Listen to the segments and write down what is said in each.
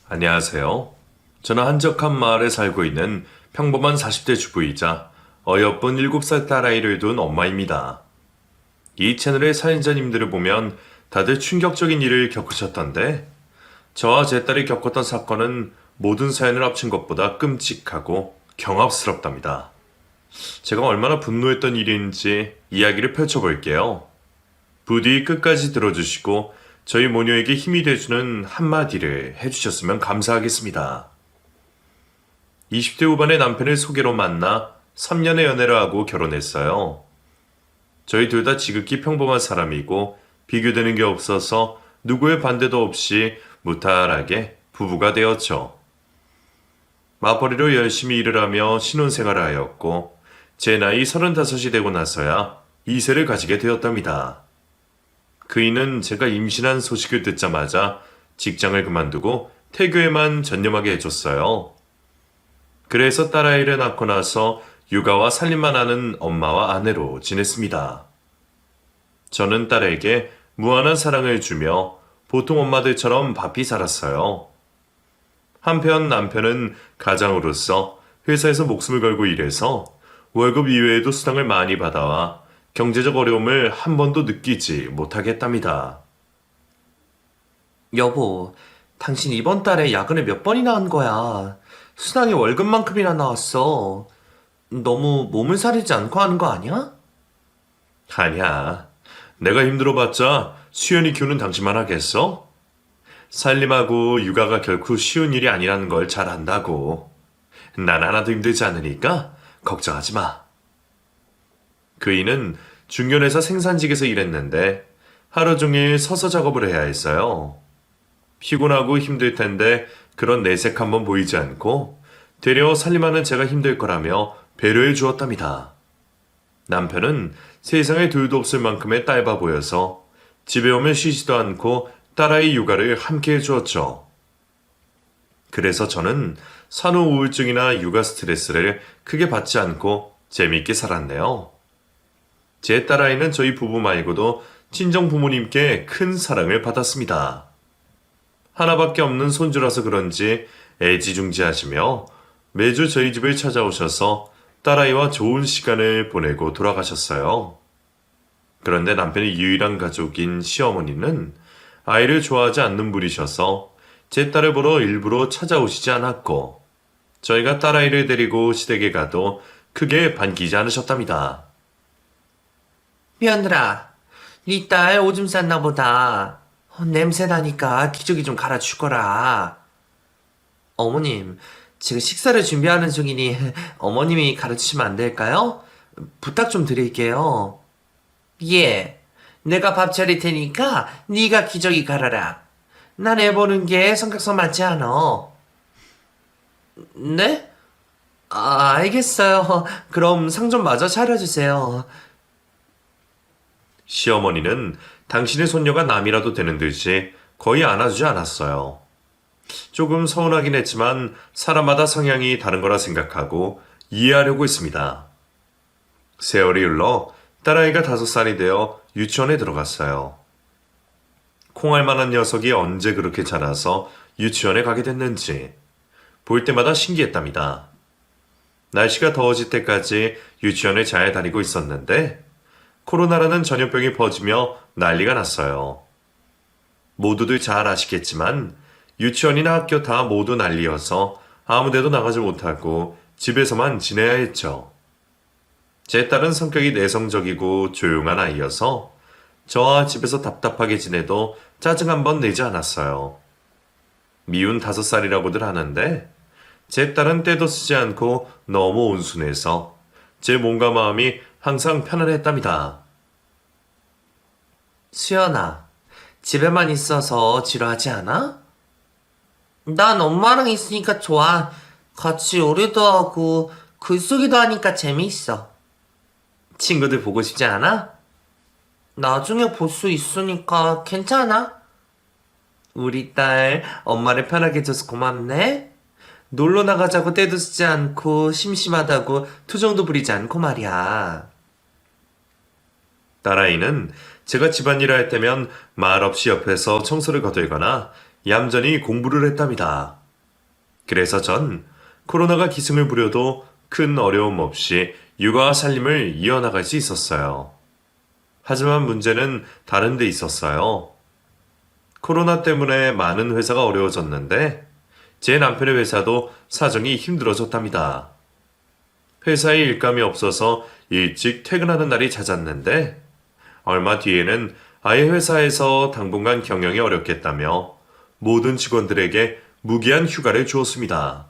안녕하세요. 저는 한적한 마을에 살고 있는 평범한 40대 주부이자 어여쁜 7살 딸아이를 둔 엄마입니다. 이 채널의 사연자님들을 보면 다들 충격적인 일을 겪으셨던데, 저와 제 딸이 겪었던 사건은 모든 사연을 합친 것보다 끔찍하고 경압스럽답니다. 제가 얼마나 분노했던 일인지 이야기를 펼쳐볼게요. 부디 끝까지 들어주시고 저희 모녀에게 힘이 돼주는 한마디를 해주셨으면 감사하겠습니다. 20대 후반의 남편을 소개로 만나 3년의 연애를 하고 결혼했어요. 저희 둘 다 지극히 평범한 사람이고 비교되는 게 없어서 누구의 반대도 없이 무탈하게 부부가 되었죠. 맞벌이로 열심히 일을 하며 신혼생활을 하였고 제 나이 35이 되고 나서야 2세를 가지게 되었답니다. 그이는 제가 임신한 소식을 듣자마자 직장을 그만두고 태교에만 전념하게 해줬어요. 그래서 딸아이를 낳고 나서 육아와 살림만 하는 엄마와 아내로 지냈습니다. 저는 딸에게 무한한 사랑을 주며 보통 엄마들처럼 바삐 살았어요. 한편 남편은 가장으로서 회사에서 목숨을 걸고 일해서 월급 이외에도 수당을 많이 받아와 경제적 어려움을 한 번도 느끼지 못하겠답니다. 여보, 당신 이번 달에 야근을 몇 번이나 한 거야? 수당이 월급만큼이나 나왔어. 너무 몸을 사리지 않고 하는 거 아니야? 아니야. 내가 힘들어봤자 수연이 키우는 당신만 하겠어? 살림하고 육아가 결코 쉬운 일이 아니라는 걸 잘 안다고. 난 하나도 힘들지 않으니까 걱정하지 마. 그이는 중견회사 생산직에서 일했는데 하루 종일 서서 작업을 해야 했어요. 피곤하고 힘들 텐데 그런 내색 한번 보이지 않고 되려 살림하는 제가 힘들 거라며 배려해 주었답니다. 남편은 세상에 둘도 없을 만큼의 딸바 보여서 집에 오면 쉬지도 않고 딸아이 육아를 함께 해주었죠. 그래서 저는 산후 우울증이나 육아 스트레스를 크게 받지 않고 재미있게 살았네요. 제 딸아이는 저희 부부 말고도 친정 부모님께 큰 사랑을 받았습니다. 하나밖에 없는 손주라서 그런지 애지중지하시며 매주 저희 집을 찾아오셔서 딸아이와 좋은 시간을 보내고 돌아가셨어요. 그런데 남편의 유일한 가족인 시어머니는 아이를 좋아하지 않는 분이셔서 제 딸을 보러 일부러 찾아오시지 않았고 저희가 딸아이를 데리고 시댁에 가도 크게 반기지 않으셨답니다. 며느라, 네 딸 오줌 쌌나 보다. 냄새 나니까 기저귀 좀 갈아주거라. 어머님, 지금 식사를 준비하는 중이니 어머님이 가르치시면 안 될까요? 부탁 좀 드릴게요. 예, 내가 밥 차릴 테니까 네가 기저귀 갈아라. 난 애 보는 게 성격상 맞지 않아. 네? 알겠어요. 그럼 상 좀 마저 차려주세요. 시어머니는 당신의 손녀가 남이라도 되는 듯이 거의 안아주지 않았어요. 조금 서운하긴 했지만 사람마다 성향이 다른 거라 생각하고 이해하려고 했습니다. 세월이 흘러 딸아이가 5살이 되어 유치원에 들어갔어요. 콩알만한 녀석이 언제 그렇게 자라서 유치원에 가게 됐는지 볼 때마다 신기했답니다. 날씨가 더워질 때까지 유치원에 잘 다니고 있었는데 코로나라는 전염병이 퍼지며 난리가 났어요. 모두들 잘 아시겠지만 유치원이나 학교 다 모두 난리여서 아무데도 나가지 못하고 집에서만 지내야 했죠. 제 딸은 성격이 내성적이고 조용한 아이여서 저와 집에서 답답하게 지내도 짜증 한 번 내지 않았어요. 미운 5살이라고들 하는데 제 딸은 때도 쓰지 않고 너무 온순해서 제 몸과 마음이 항상 편안했답니다. 수연아, 집에만 있어서 지루하지 않아? 난 엄마랑 있으니까 좋아. 같이 요리도 하고 글쓰기도 하니까 재미있어. 친구들 보고 싶지 않아? 나중에 볼 수 있으니까 괜찮아. 우리 딸 엄마를 편하게 해줘서 고맙네. 놀러 나가자고 때도 쓰지 않고 심심하다고 투정도 부리지 않고 말이야. 딸아이는 제가 집안일을 할 때면 말없이 옆에서 청소를 거들거나 얌전히 공부를 했답니다. 그래서 전 코로나가 기승을 부려도 큰 어려움 없이 육아와 살림을 이어나갈 수 있었어요. 하지만 문제는 다른 데 있었어요. 코로나 때문에 많은 회사가 어려워졌는데 제 남편의 회사도 사정이 힘들어졌답니다. 회사에 일감이 없어서 일찍 퇴근하는 날이 잦았는데 얼마 뒤에는 아예 회사에서 당분간 경영이 어렵겠다며 모든 직원들에게 무기한 휴가를 주었습니다.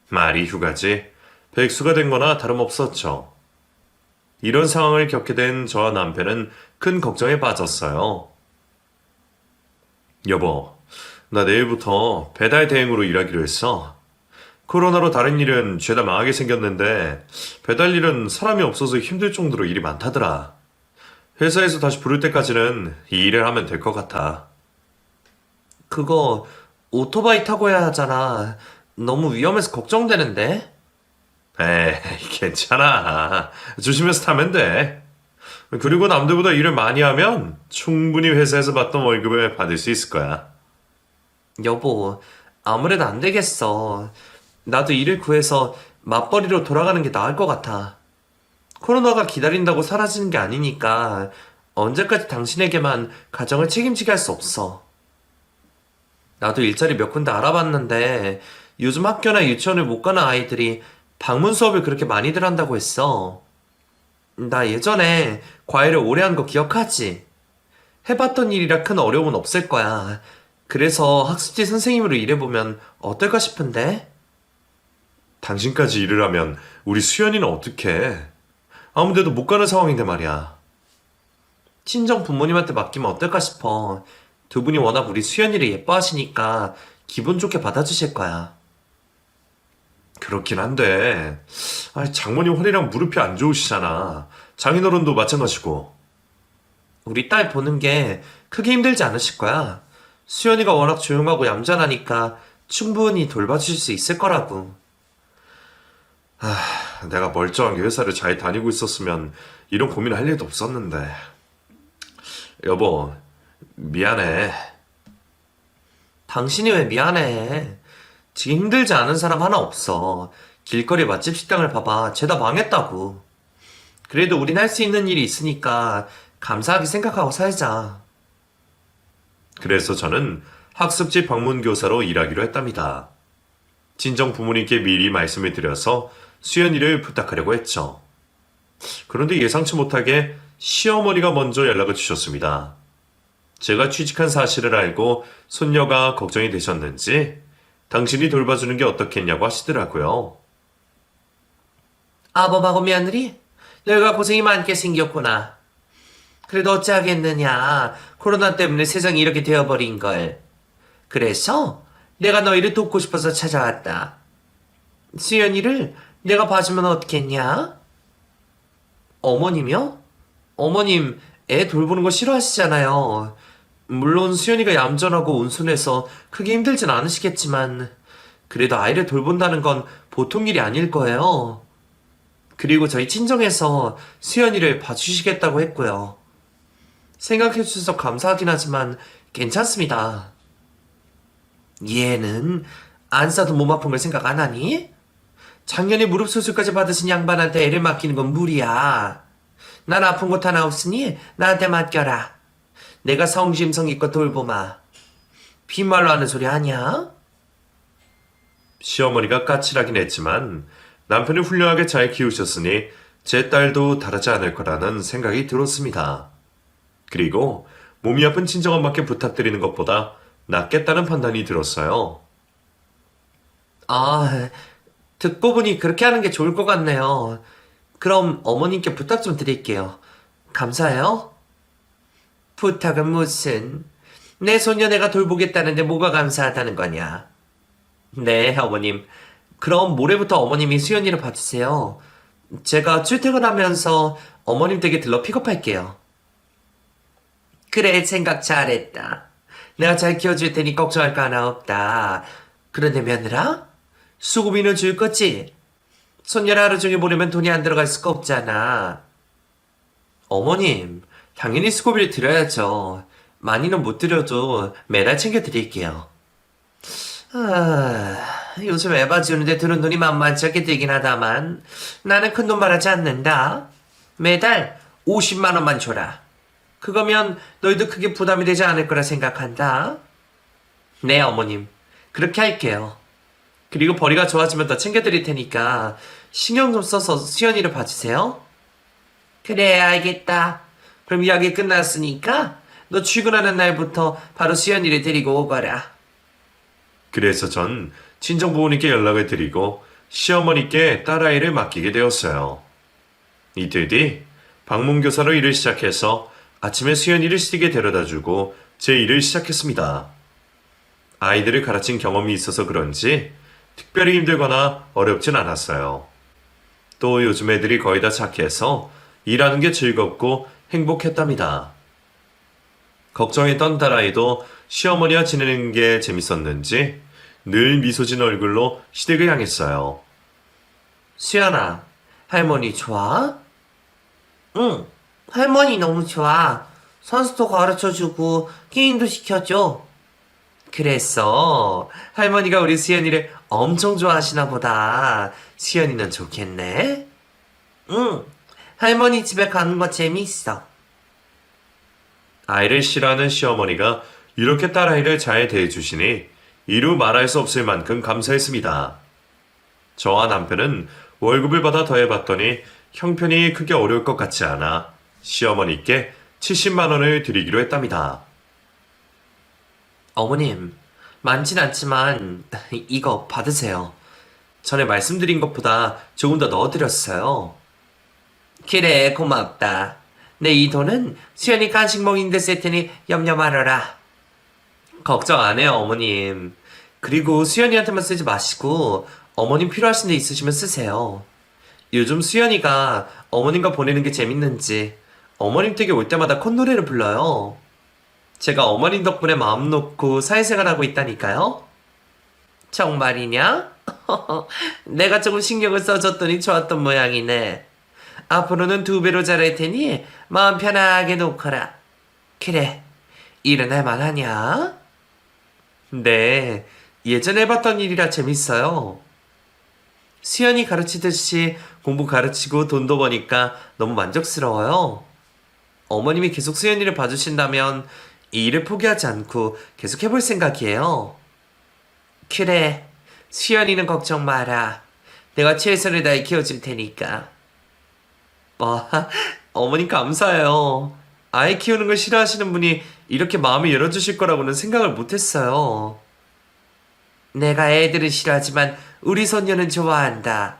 말이 휴가지 백수가 된 거나 다름없었죠. 이런 상황을 겪게 된 저와 남편은 큰 걱정에 빠졌어요. 여보, 나 내일부터 배달 대행으로 일하기로 했어. 코로나로 다른 일은 죄다 망하게 생겼는데 배달 일은 사람이 없어서 힘들 정도로 일이 많다더라. 회사에서 다시 부를 때까지는 이 일을 하면 될 것 같아. 그거 오토바이 타고 해야 하잖아. 너무 위험해서 걱정되는데? 에이, 괜찮아. 조심해서 타면 돼. 그리고 남들보다 일을 많이 하면 충분히 회사에서 받던 월급을 받을 수 있을 거야. 여보, 아무래도 안 되겠어. 나도 일을 구해서 맞벌이로 돌아가는 게 나을 것 같아. 코로나가 기다린다고 사라지는 게 아니니까 언제까지 당신에게만 가정을 책임지게 할 수 없어. 나도 일자리 몇 군데 알아봤는데 요즘 학교나 유치원을 못 가는 아이들이 방문 수업을 그렇게 많이들 한다고 했어. 나 예전에 과외를 오래 한 거 기억하지? 해봤던 일이라 큰 어려움은 없을 거야. 그래서 학습지 선생님으로 일해보면 어떨까 싶은데? 당신까지 일을 하면 우리 수연이는 어떡해? 아무데도 못 가는 상황인데 말이야. 친정 부모님한테 맡기면 어떨까 싶어. 두 분이 워낙 우리 수연이를 예뻐하시니까 기분 좋게 받아주실 거야. 그렇긴 한데, 장모님 허리랑 무릎이 안 좋으시잖아. 장인어른도 마찬가지고. 우리 딸 보는 게 크게 힘들지 않으실 거야. 수연이가 워낙 조용하고 얌전하니까 충분히 돌봐주실 수 있을 거라고. 내가 멀쩡하게 회사를 잘 다니고 있었으면 이런 고민을 할 일도 없었는데. 여보, 미안해. 당신이 왜 미안해. 지금 힘들지 않은 사람 하나 없어. 길거리 맛집 식당을 봐봐. 죄다 망했다고. 그래도 우린 할 수 있는 일이 있으니까 감사하게 생각하고 살자. 그래서 저는 학습지 방문 교사로 일하기로 했답니다. 친정 부모님께 미리 말씀을 드려서 수연이를 부탁하려고 했죠. 그런데 예상치 못하게 시어머니가 먼저 연락을 주셨습니다. 제가 취직한 사실을 알고 손녀가 걱정이 되셨는지 당신이 돌봐주는 게 어떻겠냐고 하시더라고요. 아범하고 며느리? 너희가 고생이 많게 생겼구나. 그래도 어찌하겠느냐. 코로나 때문에 세상이 이렇게 되어버린 걸. 그래서 내가 너희를 돕고 싶어서 찾아왔다. 수연이를 내가 봐주면 어떻겠냐? 어머님이요? 어머님 애 돌보는 거 싫어하시잖아요. 물론 수연이가 얌전하고 온순해서 크게 힘들진 않으시겠지만 그래도 아이를 돌본다는 건 보통 일이 아닐 거예요. 그리고 저희 친정에서 수연이를 봐주시겠다고 했고요. 생각해 주셔서 감사하긴 하지만 괜찮습니다. 얘는 안 싸도 몸 아픈 걸 생각 안 하니? 작년에 무릎 수술까지 받으신 양반한테 애를 맡기는 건 무리야. 난 아픈 곳 하나 없으니 나한테 맡겨라. 내가 성심성의껏 돌보마. 빈말로 하는 소리 아니야? 시어머니가 까칠하긴 했지만 남편을 훌륭하게 잘 키우셨으니 제 딸도 다르지 않을 거라는 생각이 들었습니다. 그리고 몸이 아픈 친정엄마께 부탁드리는 것보다 낫겠다는 판단이 들었어요. 아, 듣고 보니 그렇게 하는 게 좋을 것 같네요. 그럼 어머님께 부탁 좀 드릴게요. 감사해요. 부탁은 무슨? 내 손녀 내가 돌보겠다는데 뭐가 감사하다는 거냐? 네, 어머님. 그럼 모레부터 어머님이 수연이를 봐주세요. 제가 출퇴근하면서 어머님 댁에 들러 픽업할게요. 그래, 생각 잘했다. 내가 잘 키워줄 테니 걱정할 거 하나 없다. 그런데 며느라? 수고비는 줄 거지? 손녀를 하루 종일 보내면 돈이 안 들어갈 수가 없잖아. 어머님, 당연히 수고비를 드려야죠. 많이는 못 드려도 매달 챙겨드릴게요. 요즘 에바 지우는데 드는 돈이 만만치 않게 들긴 하다만 나는 큰 돈 바라지 않는다. 매달 50만 원만 줘라. 그거면 너희도 크게 부담이 되지 않을 거라 생각한다. 네, 어머님. 그렇게 할게요. 그리고 벌이가 좋아지면 더 챙겨드릴 테니까 신경 좀 써서 수연이를 봐주세요. 그래, 알겠다. 그럼 이야기 끝났으니까 너 출근하는 날부터 바로 수연이를 데리고 오거라. 그래서 전 친정부모님께 연락을 드리고 시어머니께 딸아이를 맡기게 되었어요. 이틀 뒤 방문교사로 일을 시작해서 아침에 수연이를 시댁에 데려다주고 제 일을 시작했습니다. 아이들을 가르친 경험이 있어서 그런지 특별히 힘들거나 어렵진 않았어요. 또 요즘 애들이 거의 다 착해서 일하는 게 즐겁고 행복했답니다. 걱정했던 딸아이도 시어머니와 지내는 게 재밌었는지 늘 미소 진 얼굴로 시댁을 향했어요. 수연아, 할머니 좋아? 응, 할머니 너무 좋아. 선수도 가르쳐주고 게임도 시켜줘. 그랬어. 할머니가 우리 수연이를 엄청 좋아하시나 보다. 수연이는 좋겠네? 응, 할머니 집에 가는 거 재미있어. 아이를 싫어하는 시어머니가 이렇게 딸아이를 잘 대해주시니 이루 말할 수 없을 만큼 감사했습니다. 저와 남편은 월급을 받아 더해봤더니 형편이 크게 어려울 것 같지 않아 시어머니께 70만 원을 드리기로 했답니다. 어머님, 많진 않지만 이거 받으세요. 전에 말씀드린 것보다 조금 더 넣어드렸어요. 그래, 고맙다. 내 이 돈은 수연이 간식 먹이는데 쓸 테니 염려 말아라. 걱정 안 해요, 어머님. 그리고 수연이한테만 쓰지 마시고 어머님 필요하신 데 있으시면 쓰세요. 요즘 수연이가 어머님과 보내는 게 재밌는지 어머님 댁에 올 때마다 콧노래를 불러요. 제가 어머님 덕분에 마음 놓고 사회생활하고 있다니까요. 정말이냐? 내가 조금 신경을 써줬더니 좋았던 모양이네. 앞으로는 2배로 잘할 테니 마음 편하게 놓거라. 그래, 일은 할만하냐? 네, 예전에 해봤던 일이라 재밌어요. 수연이 가르치듯이 공부 가르치고 돈도 버니까 너무 만족스러워요. 어머님이 계속 수연이를 봐주신다면 이 일을 포기하지 않고 계속 해볼 생각이에요. 그래, 수연이는 걱정 마라. 내가 최선을 다해 키워줄 테니까. 와, 어머님 감사해요. 아이 키우는 걸 싫어하시는 분이 이렇게 마음을 열어주실 거라고는 생각을 못했어요. 내가 애들을 싫어하지만 우리 손녀는 좋아한다.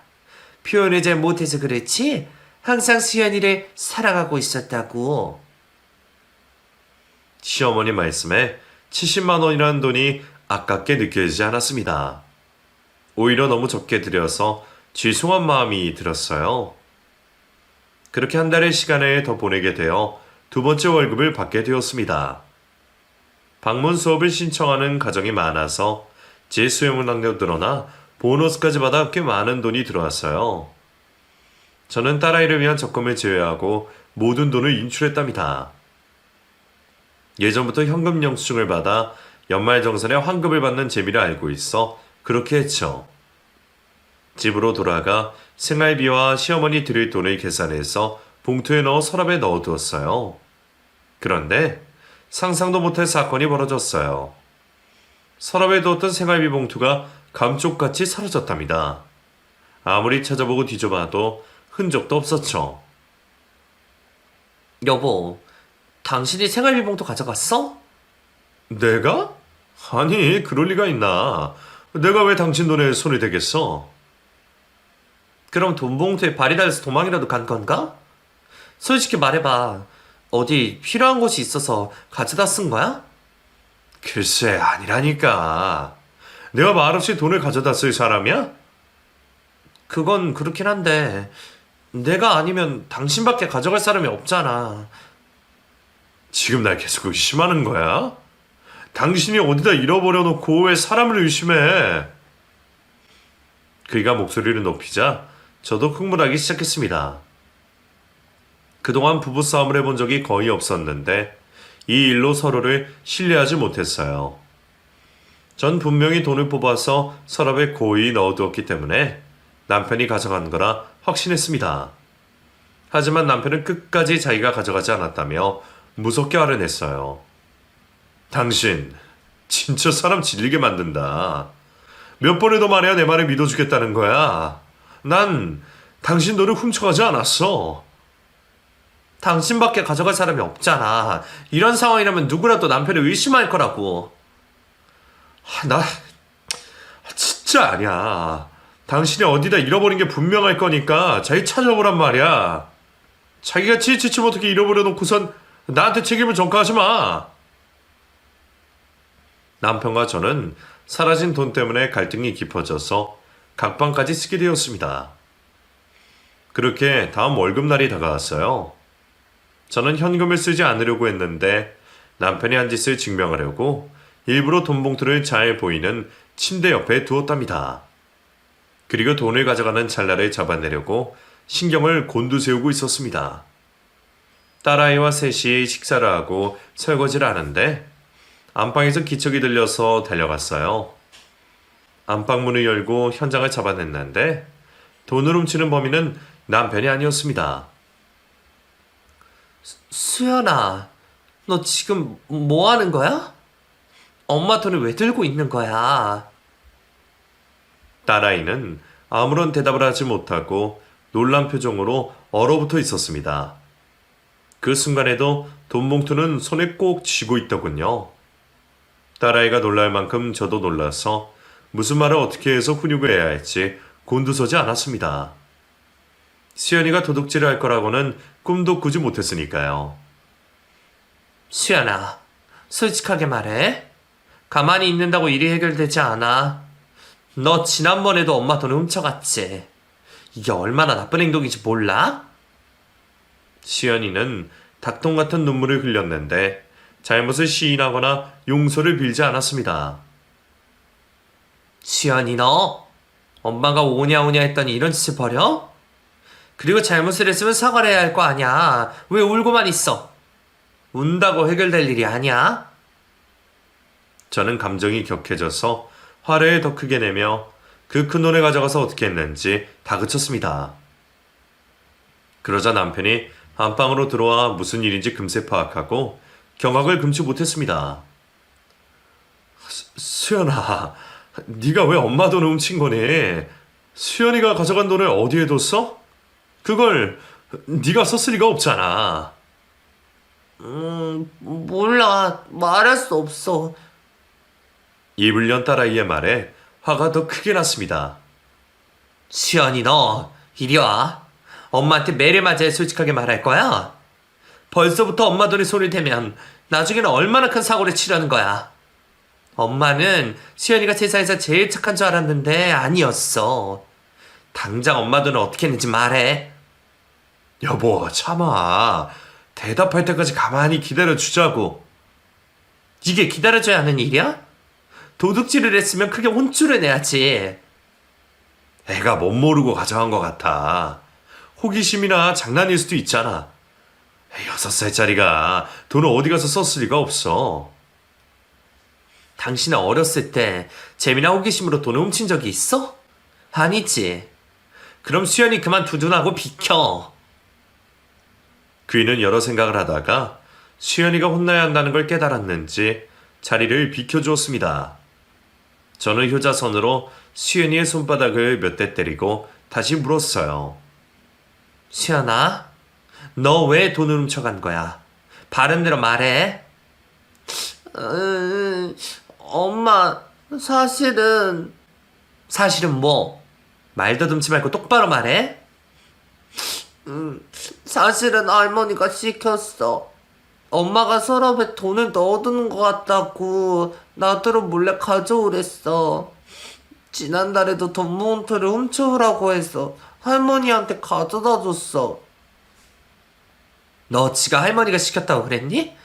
표현을 잘 못해서 그렇지 항상 수연이를 사랑하고 있었다고. 시어머니 말씀에 70만 원이라는 돈이 아깝게 느껴지지 않았습니다. 오히려 너무 적게 드려서 죄송한 마음이 들었어요. 그렇게 한 달의 시간을 더 보내게 되어 2번째 월급을 받게 되었습니다. 방문 수업을 신청하는 가정이 많아서 제 수용량도 늘어나 보너스까지 받아 꽤 많은 돈이 들어왔어요. 저는 딸아이를 위한 적금을 제외하고 모든 돈을 인출했답니다. 예전부터 현금 영수증을 받아 연말정산에 환급을 받는 재미를 알고 있어 그렇게 했죠. 집으로 돌아가 생활비와 시어머니 드릴 돈을 계산해서 봉투에 넣어 서랍에 넣어두었어요. 그런데 상상도 못할 사건이 벌어졌어요. 서랍에 두었던 생활비 봉투가 감쪽같이 사라졌답니다. 아무리 찾아보고 뒤져봐도 흔적도 없었죠. 여보, 당신이 생활비 봉투 가져갔어? 내가? 아니, 그럴 리가 있나. 내가 왜 당신 돈에 손이 되겠어? 그럼 돈 봉투에 발이 달려서 도망이라도 간 건가? 솔직히 말해봐. 어디 필요한 곳이 있어서 가져다 쓴 거야? 글쎄, 아니라니까. 내가 말없이 돈을 가져다 쓸 사람이야? 그건 그렇긴 한데 내가 아니면 당신밖에 가져갈 사람이 없잖아. 지금 날 계속 의심하는 거야? 당신이 어디다 잃어버려 놓고 왜 사람을 의심해? 그이가 목소리를 높이자 저도 흥분하기 시작했습니다. 그동안 부부싸움을 해본 적이 거의 없었는데 이 일로 서로를 신뢰하지 못했어요. 전 분명히 돈을 뽑아서 서랍에 고이 넣어두었기 때문에 남편이 가져간 거라 확신했습니다. 하지만 남편은 끝까지 자기가 가져가지 않았다며 무섭게 화를 냈어요. 당신 진짜 사람 질리게 만든다. 몇 번을 더 말해야 내 말을 믿어주겠다는 거야. 난 당신 돈을 훔쳐가지 않았어. 당신밖에 가져갈 사람이 없잖아. 이런 상황이라면 누구라도 남편을 의심할 거라고. 나 진짜 아니야. 당신이 어디다 잃어버린 게 분명할 거니까 잘 찾아보란 말이야. 자기가 지치지 못하게 잃어버려 놓고선 나한테 책임을 전가하지 마. 남편과 저는 사라진 돈 때문에 갈등이 깊어져서 각방까지 쓰게 되었습니다. 그렇게 다음 월급날이 다가왔어요. 저는 현금을 쓰지 않으려고 했는데 남편이 한 짓을 증명하려고 일부러 돈 봉투를 잘 보이는 침대 옆에 두었답니다. 그리고 돈을 가져가는 찰나를 잡아내려고 신경을 곤두세우고 있었습니다. 딸아이와 셋이 식사를 하고 설거지를 하는데 안방에서 기척이 들려서 달려갔어요. 안방문을 열고 현장을 잡아냈는데 돈을 훔치는 범인은 남편이 아니었습니다. 수연아, 너 지금 뭐 하는 거야? 엄마 돈을 왜 들고 있는 거야? 딸아이는 아무런 대답을 하지 못하고 놀란 표정으로 얼어붙어 있었습니다. 그 순간에도 돈 봉투는 손에 꼭 쥐고 있더군요. 딸아이가 놀랄 만큼 저도 놀라서 무슨 말을 어떻게 해서 훈육을 해야 할지 곤두서지 않았습니다. 수연이가 도둑질을 할 거라고는 꿈도 꾸지 못했으니까요. 수연아, 솔직하게 말해. 가만히 있는다고 일이 해결되지 않아. 너 지난번에도 엄마 돈을 훔쳐갔지. 이게 얼마나 나쁜 행동인지 몰라? 수연이는 닭똥 같은 눈물을 흘렸는데 잘못을 시인하거나 용서를 빌지 않았습니다. 수연이 너 엄마가 오냐오냐 했더니 이런 짓을 벌여? 그리고 잘못을 했으면 사과를 해야 할 거 아니야. 왜 울고만 있어? 운다고 해결될 일이 아니야. 저는 감정이 격해져서 화를 더 크게 내며 그 큰 돈을 가져가서 어떻게 했는지 다그쳤습니다. 그러자 남편이 안방으로 들어와 무슨 일인지 금세 파악하고 경악을 금치 못했습니다. 수연아, 네가 왜 엄마 돈을 훔친 거니? 수연이가 가져간 돈을 어디에 뒀어? 그걸 네가 썼을 리가 없잖아. 몰라. 말할 수 없어. 입을 연 딸아이의 말에 화가 더 크게 났습니다. 수연이 너 이리 와. 엄마한테 매를 맞아야 솔직하게 말할 거야. 벌써부터 엄마 돈에 손을 대면 나중에는 얼마나 큰 사고를 치려는 거야. 엄마는 수연이가 세상에서 제일 착한 줄 알았는데 아니었어. 당장 엄마 돈을 어떻게 했는지 말해. 여보, 참아. 대답할 때까지 가만히 기다려주자고. 이게 기다려줘야 하는 일이야? 도둑질을 했으면 크게 혼쭐을 내야지. 애가 못 모르고 가져간 것 같아. 호기심이나 장난일 수도 있잖아. 6살짜리가 돈을 어디 가서 썼을 리가 없어. 당신은 어렸을 때 재미나 호기심으로 돈을 훔친 적이 있어? 아니지. 그럼 수연이 그만 두둔하고 비켜. 그이는 여러 생각을 하다가 수연이가 혼나야 한다는 걸 깨달았는지 자리를 비켜주었습니다. 저는 효자손으로 수연이의 손바닥을 몇 대 때리고 다시 물었어요. 수연아, 너 왜 돈을 훔쳐간 거야? 바른 대로 말해. 엄마, 사실은 뭐? 말 더듬지 말고 똑바로 말해. 사실은 할머니가 시켰어. 엄마가 서랍에 돈을 넣어두는 것 같다고 나더러 몰래 가져오랬어. 지난달에도 돈 봉투를 훔쳐오라고 해서 할머니한테 가져다 줬어. 너 지가 할머니가 시켰다고 그랬니?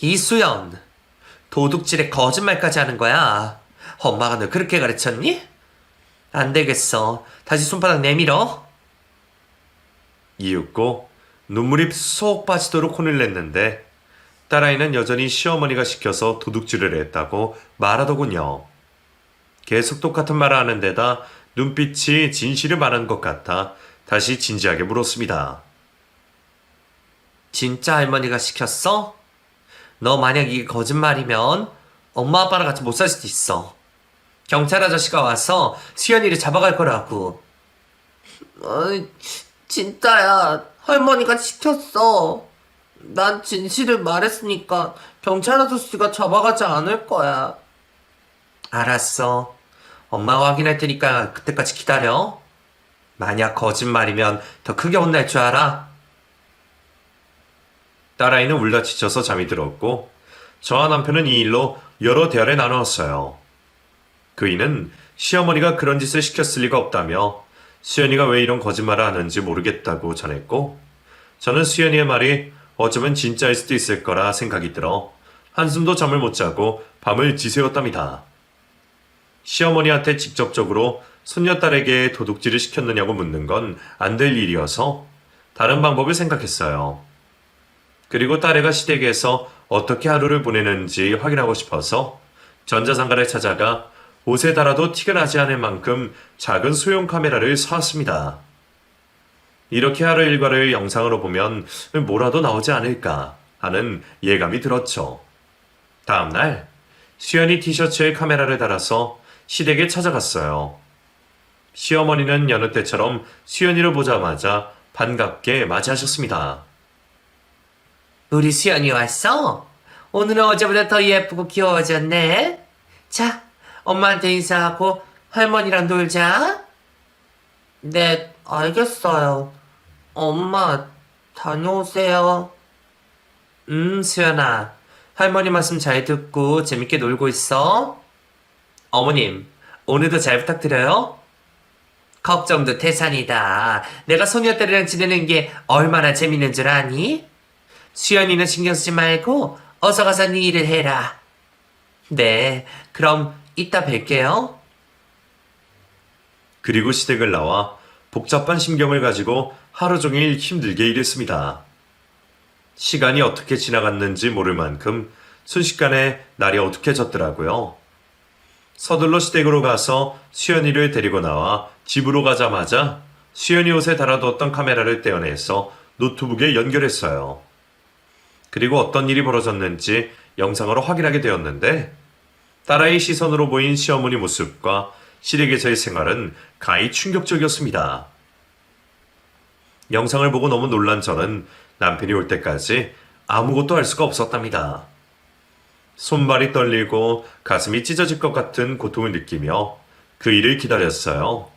이수연, 도둑질에 거짓말까지 하는 거야. 엄마가 널 그렇게 가르쳤니? 안 되겠어. 다시 손바닥 내밀어. 이윽고 눈물이 쏙 빠지도록 혼을 냈는데 딸아이는 여전히 시어머니가 시켜서 도둑질을 했다고 말하더군요. 계속 똑같은 말을 하는 데다 눈빛이 진실을 말하는 것 같아 다시 진지하게 물었습니다. 진짜 할머니가 시켰어? 너 만약 이게 거짓말이면 엄마 아빠랑 같이 못 살 수도 있어. 경찰 아저씨가 와서 수연이를 잡아갈 거라고. 진짜야. 할머니가 시켰어. 난 진실을 말했으니까 경찰 아저씨가 잡아가지 않을 거야. 알았어. 엄마가 확인할 테니까 그때까지 기다려. 만약 거짓말이면 더 크게 혼날 줄 알아? 딸아이는 울다 지쳐서 잠이 들었고 저와 남편은 이 일로 여러 대화를 나누었어요. 그이는 시어머니가 그런 짓을 시켰을 리가 없다며 수연이가 왜 이런 거짓말을 하는지 모르겠다고 전했고 저는 수연이의 말이 어쩌면 진짜일 수도 있을 거라 생각이 들어 한숨도 잠을 못 자고 밤을 지새웠답니다. 시어머니한테 직접적으로 손녀딸에게 도둑질을 시켰느냐고 묻는 건 안 될 일이어서 다른 방법을 생각했어요. 그리고 딸애가 시댁에서 어떻게 하루를 보내는지 확인하고 싶어서 전자상가를 찾아가 옷에 달아도 티가 나지 않을 만큼 작은 소형 카메라를 사왔습니다. 이렇게 하루 일과를 영상으로 보면 뭐라도 나오지 않을까 하는 예감이 들었죠. 다음날 수연이 티셔츠에 카메라를 달아서 시댁에 찾아갔어요. 시어머니는 여느 때처럼 수연이를 보자마자 반갑게 맞이하셨습니다. 우리 수연이 왔어? 오늘은 어제보다 더 예쁘고 귀여워졌네. 자, 엄마한테 인사하고 할머니랑 놀자. 네, 알겠어요. 엄마, 다녀오세요. 수연아. 할머니 말씀 잘 듣고 재밌게 놀고 있어. 어머님, 오늘도 잘 부탁드려요. 걱정도 태산이다. 내가 소녀딸이랑 지내는 게 얼마나 재밌는 줄 아니? 수연이는 신경 쓰지 말고 어서 가서 네 일을 해라. 네, 그럼 이따 뵐게요. 그리고 시댁을 나와 복잡한 심경을 가지고 하루 종일 힘들게 일했습니다. 시간이 어떻게 지나갔는지 모를 만큼 순식간에 날이 어둑해졌더라고요. 서둘러 시댁으로 가서 수연이를 데리고 나와 집으로 가자마자 수연이 옷에 달아두었던 카메라를 떼어내서 노트북에 연결했어요. 그리고 어떤 일이 벌어졌는지 영상으로 확인하게 되었는데 딸아이 시선으로 보인 시어머니 모습과 시댁에서의 생활은 가히 충격적이었습니다. 영상을 보고 너무 놀란 저는 남편이 올 때까지 아무것도 할 수가 없었답니다. 손발이 떨리고 가슴이 찢어질 것 같은 고통을 느끼며 그 일을 기다렸어요.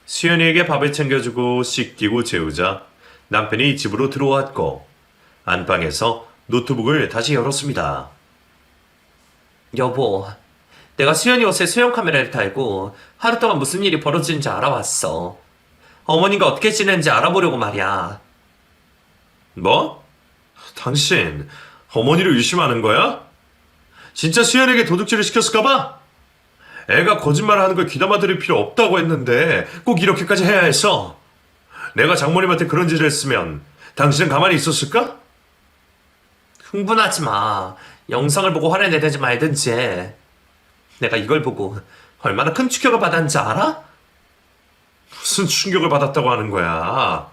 수연이에게 밥을 챙겨주고 씻기고 재우자 남편이 집으로 들어왔고 안방에서 노트북을 다시 열었습니다. 여보, 내가 수연이 옷에 수영 카메라를 달고 하루 동안 무슨 일이 벌어지는지 알아왔어. 어머니가 어떻게 지내는지 알아보려고 말이야. 뭐? 당신 어머니를 의심하는 거야? 진짜 수연에게 도둑질을 시켰을까봐? 애가 거짓말을 하는 걸 귀담아 들을 필요 없다고 했는데 꼭 이렇게까지 해야 했어. 내가 장모님한테 그런 짓을 했으면 당신은 가만히 있었을까? 흥분하지 마. 영상을 보고 화를 내든지 말든지 해. 내가 이걸 보고 얼마나 큰 충격을 받았는지 알아? 무슨 충격을 받았다고 하는 거야?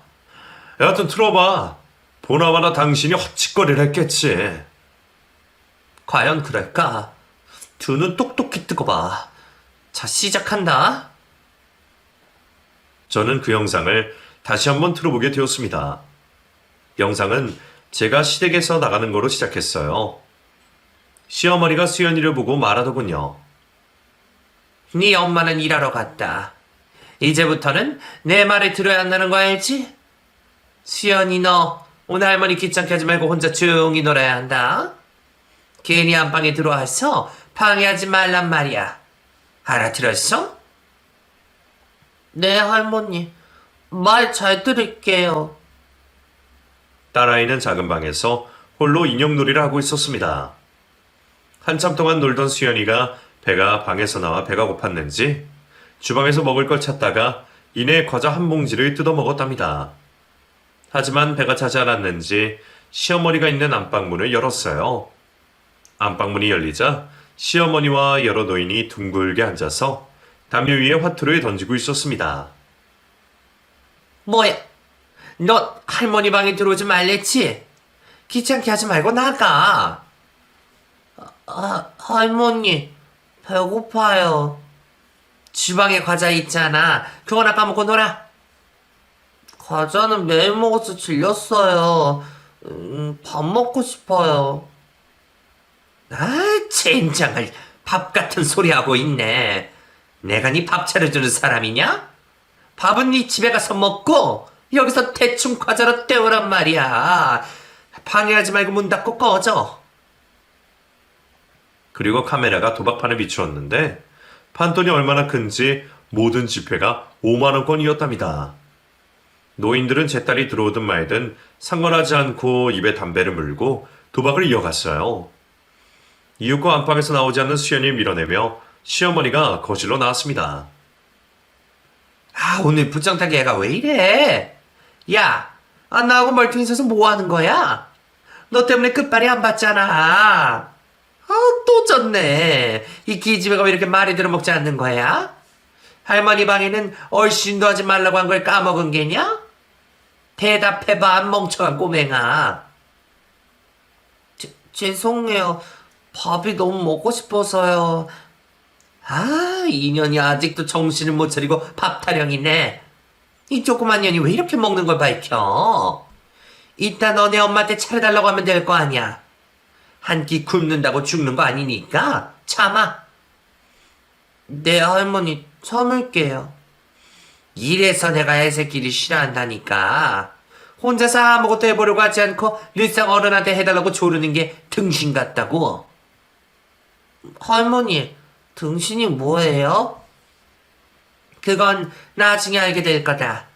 여하튼 틀어봐. 보나마나 당신이 헛짓거리를 했겠지. 과연 그럴까? 두 눈 똑똑히 뜨고 봐. 자, 시작한다. 저는 그 영상을 다시 한번 틀어보게 되었습니다. 영상은 제가 시댁에서 나가는 거로 시작했어요. 시어머니가 수연이를 보고 말하더군요. 네 엄마는 일하러 갔다. 이제부터는 내 말을 들어야 한다는 거 알지? 수연이 너 오늘 할머니 귀찮게 하지 말고 혼자 조용히 놀아야 한다. 괜히 안방에 들어와서 방해하지 말란 말이야. 알아들었어? 네, 할머니. 말 잘 들을게요. 딸아이는 작은 방에서 홀로 인형놀이를 하고 있었습니다. 한참 동안 놀던 수연이가 배가 방에서 나와 배가 고팠는지 주방에서 먹을 걸 찾다가 이내 과자 한 봉지를 뜯어 먹었답니다. 하지만 배가 차지 않았는지 시어머니가 있는 안방문을 열었어요. 안방문이 열리자 시어머니와 여러 노인이 둥글게 앉아서 담요 위에 화투를 던지고 있었습니다. 뭐야? 너 할머니 방에 들어오지 말랬지? 귀찮게 하지 말고 나가. 할머니, 배고파요. 주방에 과자 있잖아. 그거나 까먹고 놀아. 과자는 매일 먹어서 질렸어요. 밥 먹고 싶어요. 젠장을 밥 같은 소리 하고 있네. 내가 네 밥 차려주는 사람이냐? 밥은 네 집에 가서 먹고 여기서 대충 과자로 때우란 말이야. 방해하지 말고 문 닫고 꺼져. 그리고 카메라가 도박판을 비추었는데 판돈이 얼마나 큰지 모든 지폐가 5만원권이었답니다. 노인들은 제 딸이 들어오든 말든 상관하지 않고 입에 담배를 물고 도박을 이어갔어요. 이웃과 안방에서 나오지 않는 수연이를 밀어내며 시어머니가 거실로 나왔습니다. 오늘 부정타기 애가 왜 이래? 야, 나하고 멀뚱히 서서 뭐 하는 거야? 너 때문에 끝발이 안 받잖아. 또 졌네. 이 기집애가 왜 이렇게 말이 들어먹지 않는 거야? 할머니 방에는 얼씬도 하지 말라고 한 걸 까먹은 게냐? 대답해봐, 멍청한 꼬맹아. 죄송해요. 밥이 너무 먹고 싶어서요. 이년이 아직도 정신을 못 차리고 밥 타령이네. 이 조그만 년이 왜 이렇게 먹는 걸 밝혀? 이따 너네 엄마한테 차려달라고 하면 될 거 아니야. 한 끼 굶는다고 죽는 거 아니니까 참아. 네, 할머니, 참을게요. 이래서 내가 애새끼리 싫어한다니까. 혼자서 아무것도 해보려고 하지 않고 늘상 어른한테 해달라고 조르는 게 등신 같다고. 할머니, 등신이 뭐예요? 그건 나중에 알게 될 거다.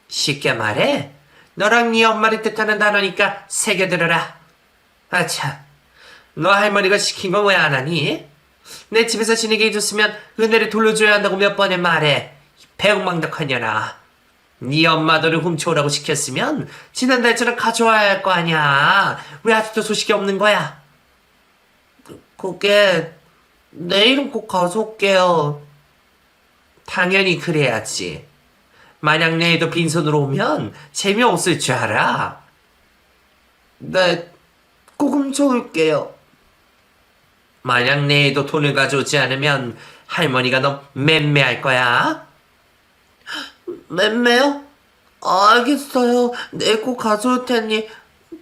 쉽게 말해, 너랑 네 엄마를 뜻하는 단어니까 새겨들어라. 아차, 너 할머니가 시킨 건 왜 안 하니? 내 집에서 지내게 해줬으면 은혜를 돌려줘야 한다고 몇 번을 말해. 배웅망덕한 년아. 네 엄마 돈을 훔쳐오라고 시켰으면 지난달처럼 가져와야 할 거 아니야. 왜 아직도 소식이 없는 거야? 그게 내일은 꼭 가져올게요. 당연히 그래야지. 만약 내일도 빈손으로 오면 재미없을 줄 알아. 네, 꼭 훔쳐올게요. 만약 내일도 돈을 가져오지 않으면 할머니가 너 맴매할 거야. 맴매요? 알겠어요. 내일 꼭 가져올 테니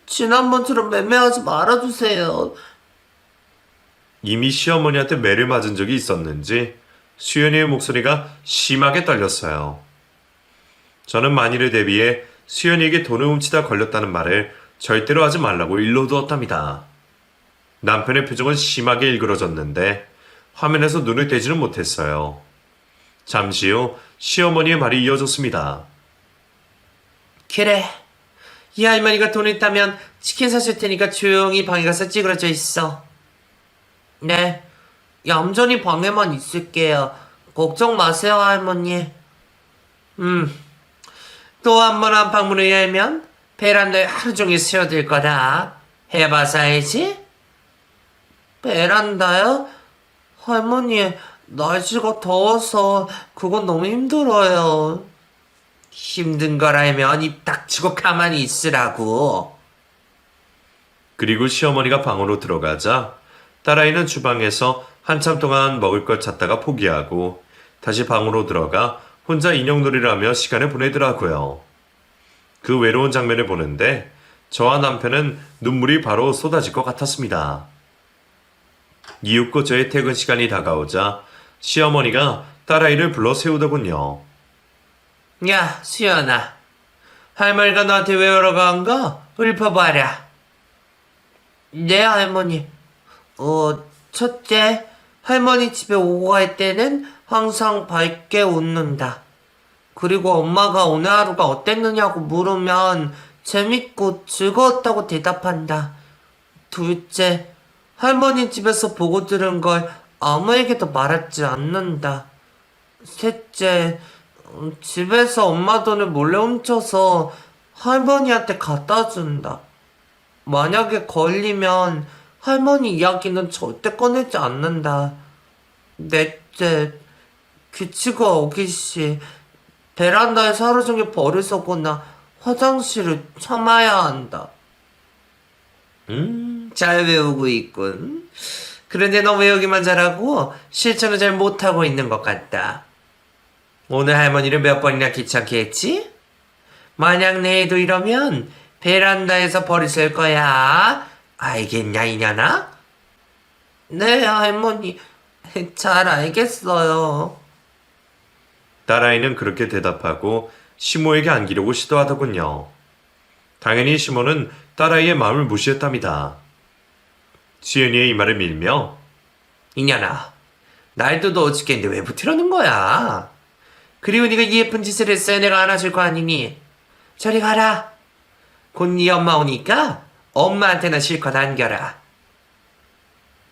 지난번처럼 맴매하지 말아주세요. 이미 시어머니한테 매를 맞은 적이 있었는지 수연이의 목소리가 심하게 떨렸어요. 저는 만일을 대비해 수연이에게 돈을 훔치다 걸렸다는 말을 절대로 하지 말라고 일러두었답니다. 남편의 표정은 심하게 일그러졌는데 화면에서 눈을 떼지는 못했어요. 잠시 후 시어머니의 말이 이어졌습니다. 그래. 이 할머니가 돈 있다면 치킨 사줄 테니까 조용히 방에 가서 찌그러져 있어. 네. 얌전히 방에만 있을게요. 걱정 마세요, 할머니. 또 한 번 안방문을 열면 베란다에 하루 종일 스며들 거다. 해봐서 알지? 베란다요? 할머니, 날씨가 더워서 그건 너무 힘들어요. 힘든 걸 알면 입 닥치고 가만히 있으라고. 그리고 시어머니가 방으로 들어가자 딸아이는 주방에서 한참 동안 먹을 것 찾다가 포기하고 다시 방으로 들어가 혼자 인형놀이를 하며 시간을 보내더라고요. 그 외로운 장면을 보는데 저와 남편은 눈물이 바로 쏟아질 것 같았습니다. 이윽고 저의 퇴근 시간이 다가오자 시어머니가 딸아이를 불러 세우더군요. 야, 수연아. 할머니가 너한테 외우러 간 거 읊어봐라. 네, 할머니. 첫째, 할머니 집에 오고 갈 때는 항상 밝게 웃는다. 그리고 엄마가 오늘 하루가 어땠느냐고 물으면 재밌고 즐거웠다고 대답한다. 둘째, 할머니 집에서 보고 들은 걸 아무에게도 말하지 않는다. 셋째, 집에서 엄마 돈을 몰래 훔쳐서 할머니한테 갖다 준다. 만약에 걸리면 할머니 이야기는 절대 꺼내지 않는다. 넷째, 규칙과 어기씨, 베란다에서 하루 종일 벌을 서거나 화장실을 참아야 한다. 잘 외우고 있군. 그런데 너 외우기만 잘하고 실천을 잘 못하고 있는 것 같다. 오늘 할머니를 몇 번이나 귀찮게 했지? 만약 내일도 이러면 베란다에서 벌을 쓸 거야. 알겠냐, 이년아? 네, 할머니. 잘 알겠어요. 딸아이는 그렇게 대답하고 시모에게 안기려고 시도하더군요. 당연히 시모는 딸아이의 마음을 무시했답니다. 수연이의 이 말을 밀며 이년아, 날도 더워 죽겠는데 왜 붙으려는 거야? 그리고 네가 이 예쁜 짓을 했어야 내가 안아줄 거 아니니? 저리 가라. 곧 네 엄마 오니까 엄마한테나 실컷 안겨라.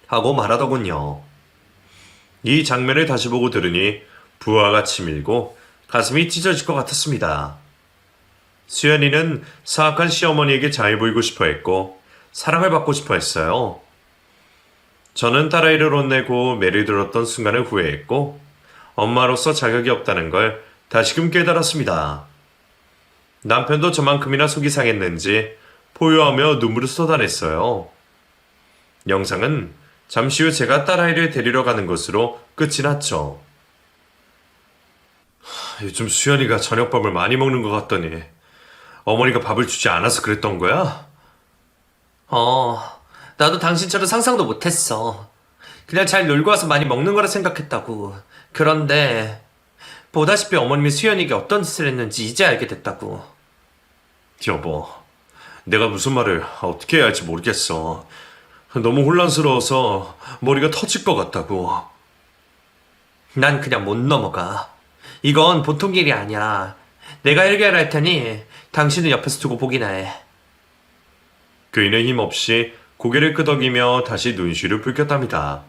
하고 말하더군요. 이 장면을 다시 보고 들으니 부하가 치밀고 가슴이 찢어질 것 같았습니다. 수연이는 사악한 시어머니에게 잘 보이고 싶어 했고 사랑을 받고 싶어 했어요. 저는 딸아이를 혼내고 매를 들었던 순간을 후회했고 엄마로서 자격이 없다는 걸 다시금 깨달았습니다. 남편도 저만큼이나 속이 상했는지 포효하며 눈물을 쏟아냈어요. 영상은 잠시 후 제가 딸아이를 데리러 가는 것으로 끝이 났죠. 요즘 수연이가 저녁밥을 많이 먹는 것 같더니 어머니가 밥을 주지 않아서 그랬던 거야? 나도 당신처럼 상상도 못했어. 그냥 잘 놀고 와서 많이 먹는 거라 생각했다고. 그런데 보다시피 어머님이 수연이에게 어떤 짓을 했는지 이제 알게 됐다고. 여보, 내가 무슨 말을 어떻게 해야 할지 모르겠어. 너무 혼란스러워서 머리가 터질 것 같다고. 난 그냥 못 넘어가. 이건 보통 일이 아니야. 내가 해결할 테니 당신은 옆에서 두고 보기나 해. 그이는 힘없이 고개를 끄덕이며 다시 눈시울을 붉혔답니다.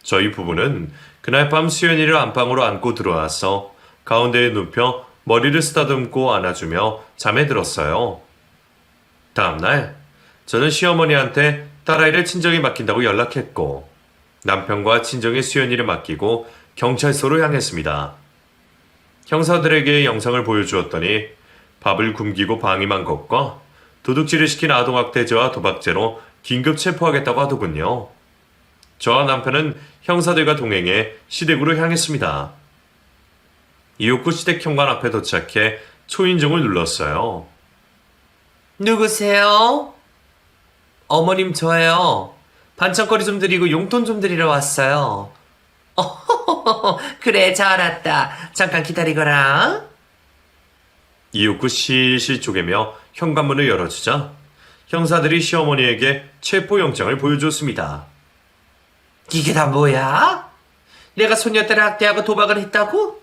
저희 부부는 그날 밤 수연이를 안방으로 안고 들어와서 가운데에 눕혀 머리를 쓰다듬고 안아주며 잠에 들었어요. 다음날 저는 시어머니한테 딸아이를 친정에 맡긴다고 연락했고 남편과 친정에 수연이를 맡기고 경찰서로 향했습니다. 형사들에게 영상을 보여주었더니 밥을 굶기고 방임한 것과 도둑질을 시킨 아동학대죄와 도박죄로 긴급 체포하겠다고 하더군요. 저와 남편은 형사들과 동행해 시댁으로 향했습니다. 이윽고 시댁 현관 앞에 도착해 초인종을 눌렀어요. 누구세요? 어머님 저예요. 반찬거리 좀 드리고 용돈 좀 드리러 왔어요. 그래 잘 왔다. 잠깐 기다리거라. 이윽고 실실 쪼개며 현관문을 열어주자 형사들이 시어머니에게 체포영장을 보여주었습니다. 이게 다 뭐야? 내가 소녀들을 학대하고 도박을 했다고?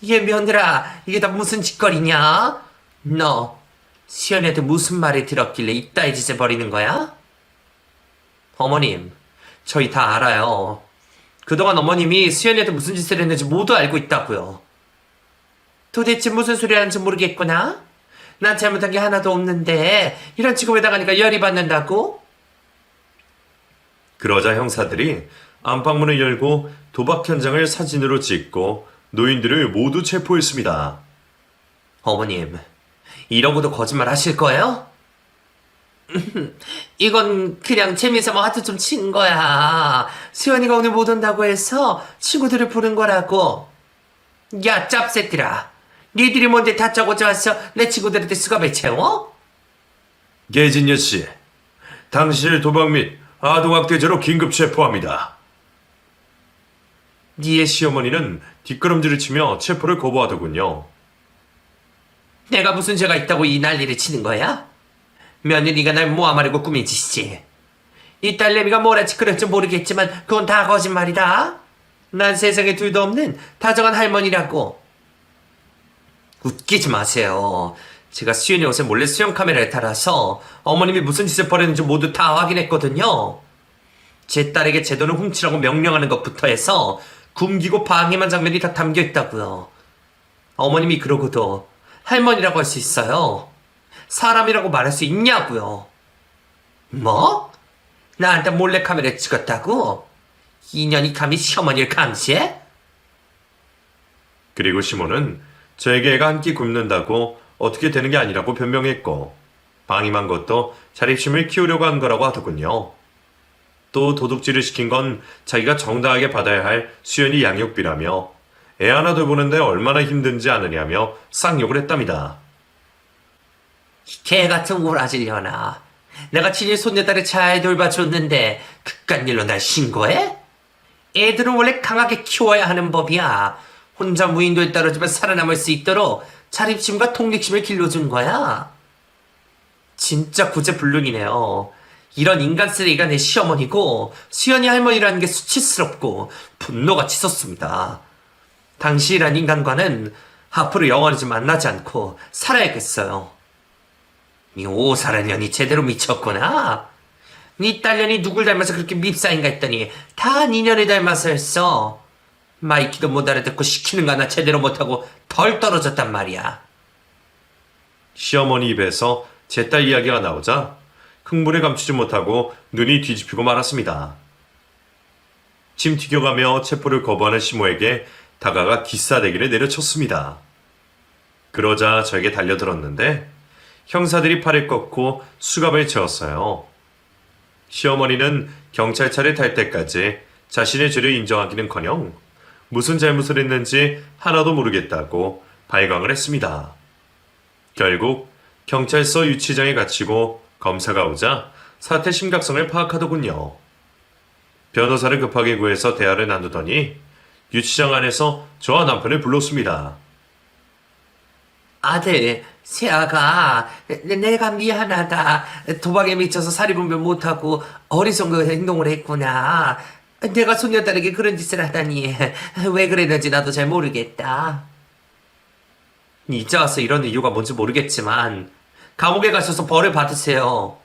얘 며느라 이게 다 무슨 짓거리냐? 너 시연이한테 무슨 말을 들었길래 이따위 짓을 벌이는 거야? 어머님 저희 다 알아요. 그동안 어머님이 수연이한테 무슨 짓을 했는지 모두 알고 있다고요. 도대체 무슨 소리 하는지 모르겠구나? 난 잘못한 게 하나도 없는데 이런 취급에 당하니까 열이 받는다고? 그러자 형사들이 안방문을 열고 도박 현장을 사진으로 찍고 노인들을 모두 체포했습니다. 어머님 이러고도 거짓말 하실 거예요? 이건 그냥 재미삼아 하트 좀 친 거야. 수연이가 오늘 못 온다고 해서 친구들을 부른 거라고. 야 짭새들아, 니들이 뭔데 다짜고짜 와서 내 친구들한테 수갑을 채워? 예진여 씨, 당신을 도박 및 아동학대죄로 긴급 체포합니다. 니의 시어머니는 뒷걸음질을 치며 체포를 거부하더군요. 내가 무슨 죄가 있다고 이 난리를 치는 거야? 며느리가 날 모함하려고 꾸민 짓이지. 이 딸내미가 뭐라 짓거릴지 모르겠지만 그건 다 거짓말이다. 난 세상에 둘도 없는 다정한 할머니라고. 웃기지 마세요. 제가 수연이 옷에 몰래 수영 카메라를 달아서 어머님이 무슨 짓을 벌였는지 모두 다 확인했거든요. 제 딸에게 제 돈을 훔치라고 명령하는 것부터 해서 굶기고 방해한 장면이 다 담겨있다고요. 어머님이 그러고도 할머니라고 할 수 있어요? 사람이라고 말할 수 있냐고요? 뭐? 나한테 몰래카메라 찍었다고? 인연이 감히 시어머니를 감시해? 그리고 시몬은 저에게 애가 한 끼 굶는다고 어떻게 되는 게 아니라고 변명했고 방임한 것도 자립심을 키우려고 한 거라고 하더군요. 또 도둑질을 시킨 건 자기가 정당하게 받아야 할 수연이 양육비라며 애 하나 돌보는데 얼마나 힘든지 아느냐며 쌍욕을 했답니다. 개 같은 오라질려나. 내가 친히 손녀딸을 잘 돌봐줬는데 그깟 일로 날 신고해? 애들은 원래 강하게 키워야 하는 법이야. 혼자 무인도에 떨어지면 살아남을 수 있도록 자립심과 독립심을 길러준 거야. 진짜 구제불능이네요. 이런 인간 쓰레기가 내 시어머니고 수연이 할머니라는 게 수치스럽고 분노가 치솟습니다. 당신이란 인간과는 앞으로 영원히 좀 만나지 않고 살아야겠어요. 이 오사라년이 제대로 미쳤구나. 네 딸년이 누굴 닮아서 그렇게 밉상인가 했더니 다 니년을 닮아서 했어. 마이키도 못 알아듣고 시키는 거 하나 제대로 못하고 덜 떨어졌단 말이야. 시어머니 입에서 제 딸 이야기가 나오자 흥분을 감추지 못하고 눈이 뒤집히고 말았습니다. 짐 튀겨가며 체포를 거부하는 시모에게 다가가 기싸대기를 내려쳤습니다. 그러자 저에게 달려들었는데 형사들이 팔을 꺾고 수갑을 채웠어요. 시어머니는 경찰차를 탈 때까지 자신의 죄를 인정하기는커녕 무슨 잘못을 했는지 하나도 모르겠다고 발광을 했습니다. 결국 경찰서 유치장에 갇히고 검사가 오자 사태 심각성을 파악하더군요. 변호사를 급하게 구해서 대화를 나누더니 유치장 안에서 저와 남편을 불렀습니다. 아들, 세아가 내가 미안하다. 도박에 미쳐서 사리분별 못하고 어리석은 행동을 했구나. 내가 손녀딸에게 그런 짓을 하다니 왜 그랬는지 나도 잘 모르겠다. 이제 와서 이런 이유가 뭔지 모르겠지만 감옥에 가셔서 벌을 받으세요.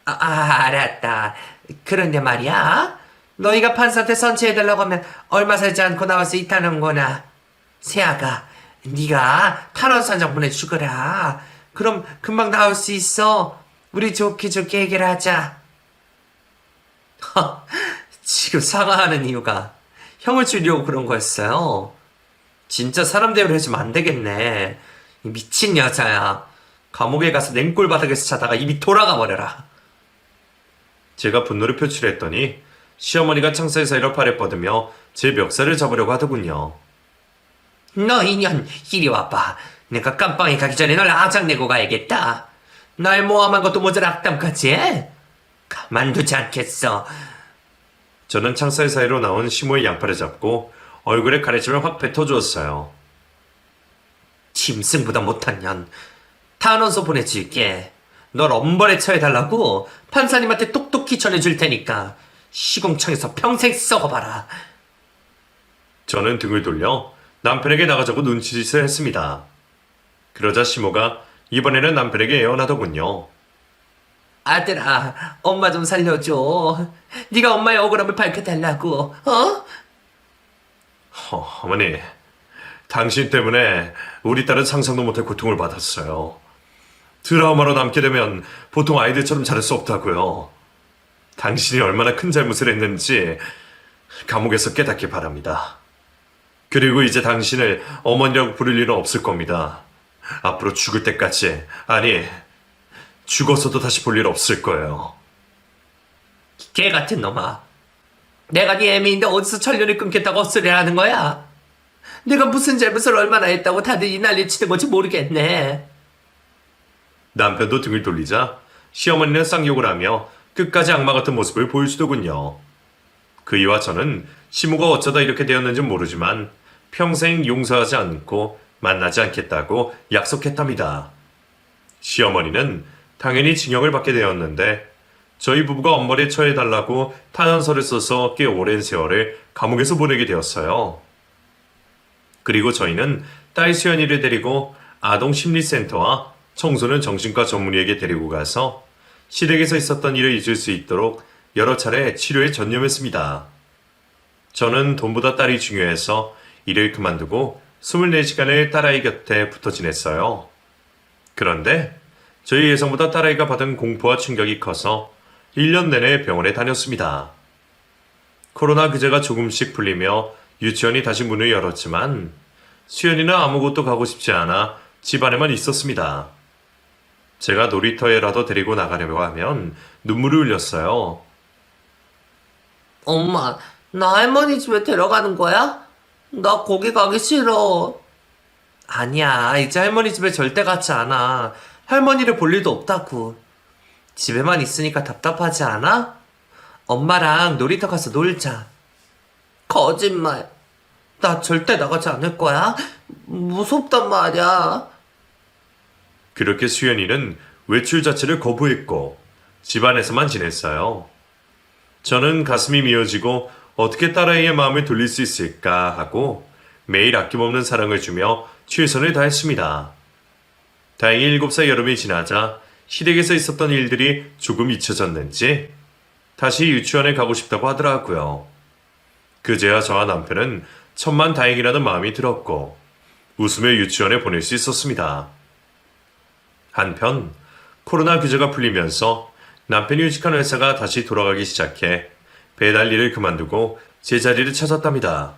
알았다. 그런데 말이야, 너희가 판사한테 선처해달라고 하면 얼마 살지 않고 나올 수 있다는구나. 세아가 네가 탄원서장 보내주거라. 그럼 금방 나올 수 있어. 우리 좋게 해결하자. 지금 사과하는 이유가 형을 주려고 그런 거였어요. 진짜 사람 대우를 해주면 안 되겠네. 이 미친 여자야. 감옥에 가서 냉골 바닥에서 자다가 입이 돌아가 버려라. 제가 분노를 표출했더니 시어머니가 창살 사이로 팔을 뻗으며 제 멱살을 잡으려고 하더군요. 너 인연 이리 와봐. 내가 깜빵에 가기 전에 널 아작내고 가야겠다. 날 모함한 것도 모자라 악담까지 해? 가만두지 않겠어. 저는 창살 사이로 나온 시모의 양팔을 잡고 얼굴에 가래침을 확 뱉어주었어요. 짐승보다 못한 년. 탄원서 보내줄게. 널 엄벌에 처해달라고 판사님한테 똑똑히 전해줄 테니까 시궁창에서 평생 썩어봐라. 저는 등을 돌려 남편에게 나가자고 눈치짓을 했습니다. 그러자 시모가 이번에는 남편에게 애원하더군요. 아들아, 엄마 좀 살려줘. 네가 엄마의 억울함을 밝혀달라고. 어머니, 당신 때문에 우리 딸은 상상도 못할 고통을 받았어요. 트라우마로 남게 되면 보통 아이들처럼 자랄 수 없다고요. 당신이 얼마나 큰 잘못을 했는지 감옥에서 깨닫기 바랍니다. 그리고 이제 당신을 어머니라고 부를 일은 없을 겁니다. 앞으로 죽을 때까지, 아니, 죽어서도 다시 볼 일 없을 거예요. 개 같은 놈아. 내가 네 애미인데 어디서 천년을 끊겠다고 헛소리를 하는 거야? 내가 무슨 잘못을 얼마나 했다고 다들 이 난리 치는 건지 모르겠네. 남편도 등을 돌리자 시어머니는 쌍욕을 하며 끝까지 악마 같은 모습을 보여주더군요. 그이와 저는 시모가 어쩌다 이렇게 되었는지 모르지만 평생 용서하지 않고 만나지 않겠다고 약속했답니다. 시어머니는 당연히 징역을 받게 되었는데 저희 부부가 엄벌에 처해달라고 탄원서를 써서 꽤 오랜 세월을 감옥에서 보내게 되었어요. 그리고 저희는 딸 수연이를 데리고 아동심리센터와 청소년 정신과 전문의에게 데리고 가서 시댁에서 있었던 일을 잊을 수 있도록 여러 차례 치료에 전념했습니다. 저는 돈보다 딸이 중요해서 일을 그만두고 24시간을 딸아이 곁에 붙어 지냈어요. 그런데 저희 예상보다 딸아이가 받은 공포와 충격이 커서 1년 내내 병원에 다녔습니다. 코로나 규제가 조금씩 풀리며 유치원이 다시 문을 열었지만 수연이는 아무것도 가고 싶지 않아 집 안에만 있었습니다. 제가 놀이터에라도 데리고 나가려고 하면 눈물을 흘렸어요. 엄마, 나 할머니 집에 데려가는 거야? 나 거기 가기 싫어. 아니야, 이제 할머니 집에 절대 가지 않아. 할머니를 볼 일도 없다고. 집에만 있으니까 답답하지 않아? 엄마랑 놀이터 가서 놀자. 거짓말. 나 절대 나가지 않을 거야. 무섭단 말이야. 그렇게 수연이는 외출 자체를 거부했고 집안에서만 지냈어요. 저는 가슴이 미어지고 어떻게 딸아이의 마음을 돌릴 수 있을까 하고 매일 아낌없는 사랑을 주며 최선을 다했습니다. 다행히 7살 여름이 지나자 시댁에서 있었던 일들이 조금 잊혀졌는지 다시 유치원에 가고 싶다고 하더라고요. 그제야 저와 남편은 천만다행이라는 마음이 들었고 웃으며 유치원에 보낼 수 있었습니다. 한편 코로나 규제가 풀리면서 남편이 휴직한 회사가 다시 돌아가기 시작해 배달 일을 그만두고 제 자리를 찾았답니다.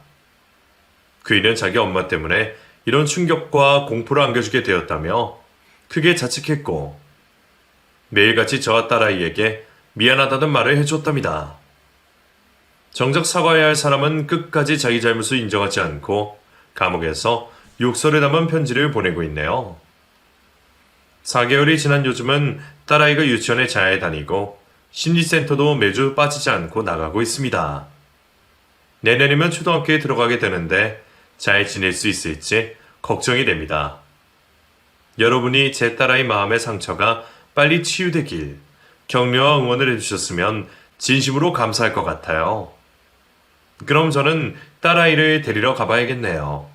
그이는 자기 엄마 때문에 이런 충격과 공포를 안겨주게 되었다며 크게 자책했고 매일같이 저와 딸아이에게 미안하다는 말을 해줬답니다. 정작 사과해야 할 사람은 끝까지 자기 잘못을 인정하지 않고 감옥에서 욕설을 담은 편지를 보내고 있네요. 4개월이 지난 요즘은 딸아이가 유치원에 잘 다니고 심리센터도 매주 빠지지 않고 나가고 있습니다. 내년이면 초등학교에 들어가게 되는데 잘 지낼 수 있을지 걱정이 됩니다. 여러분이 제 딸아이 마음의 상처가 빨리 치유되길 격려와 응원을 해주셨으면 진심으로 감사할 것 같아요. 그럼 저는 딸아이를 데리러 가봐야겠네요.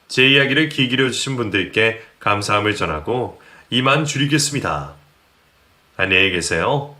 제 이야기를 귀 기울여주신 분들께 감사함을 전하고 이만 줄이겠습니다. 안녕히 계세요.